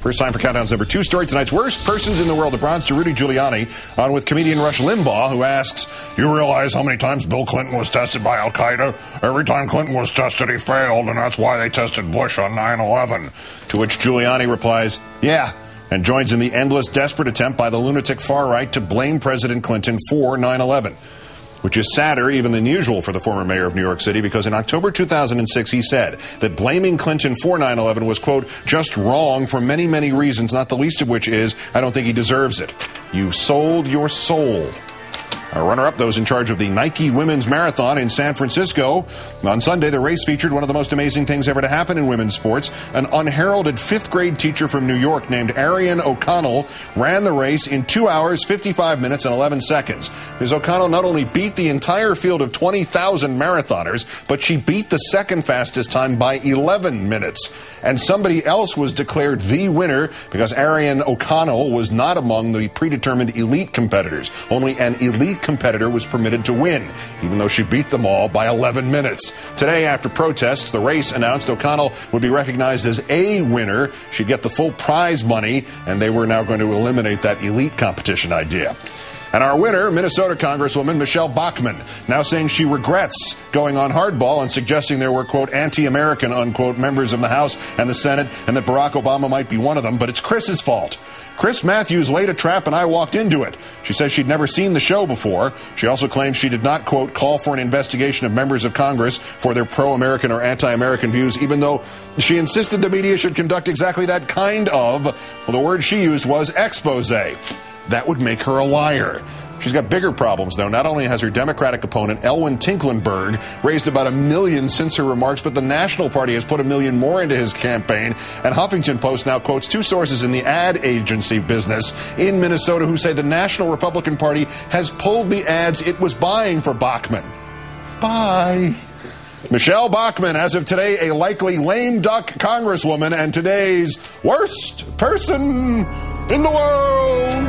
First time for Countdown's number 2 story. Tonight's worst persons in the world. The bronze to Rudy Giuliani on with comedian Rush Limbaugh, who asks, you realize how many times Bill Clinton was tested by Al-Qaeda? Every time Clinton was tested, he failed, and that's why they tested Bush on 9/11. To which Giuliani replies, yeah, and joins in the endless, desperate attempt by the lunatic far right to blame President Clinton for 9/11. Which is sadder even than usual for the former mayor of New York City, because in October 2006 he said that blaming Clinton for 9/11 was, quote, just wrong for many, many reasons, not the least of which is I don't think he deserves it. You've sold your soul. Our runner-up, those in charge of the Nike Women's Marathon in San Francisco. On Sunday, the race featured one of the most amazing things ever to happen in women's sports. An unheralded fifth-grade teacher from New York named Arian O'Connell ran the race in 2 hours, 55 minutes, and 11 seconds. Ms. O'Connell not only beat the entire field of 20,000 marathoners, but she beat the second fastest time by 11 minutes. And somebody else was declared the winner because Arian O'Connell was not among the predetermined elite competitors. Only an elite competitor was permitted to win, even though she beat them all by 11 minutes. Today, after protests, the race announced O'Connell would be recognized as a winner. She'd get the full prize money, and they were now going to eliminate that elite competition idea. And our winner, Minnesota Congresswoman Michelle Bachmann, now saying she regrets going on hardball and suggesting there were, quote, anti-American, unquote, members of the House and the Senate, and that Barack Obama might be one of them, but it's Chris's fault. Chris Matthews laid a trap and I walked into it. She says she'd never seen the show before. She also claims she did not, quote, call for an investigation of members of Congress for their pro-American or anti-American views, even though she insisted the media should conduct exactly that kind of, well, the word she used was expose. That would make her a liar. She's got bigger problems, though. Not only has her Democratic opponent, Elwyn Tinklenberg, raised about $1 million since her remarks, but the National Party has put $1 million more into his campaign. And Huffington Post now quotes 2 sources in the ad agency business in Minnesota who say the National Republican Party has pulled the ads it was buying for Bachmann. Bye. Michelle Bachmann, as of today, a likely lame duck congresswoman and today's worst person in the world.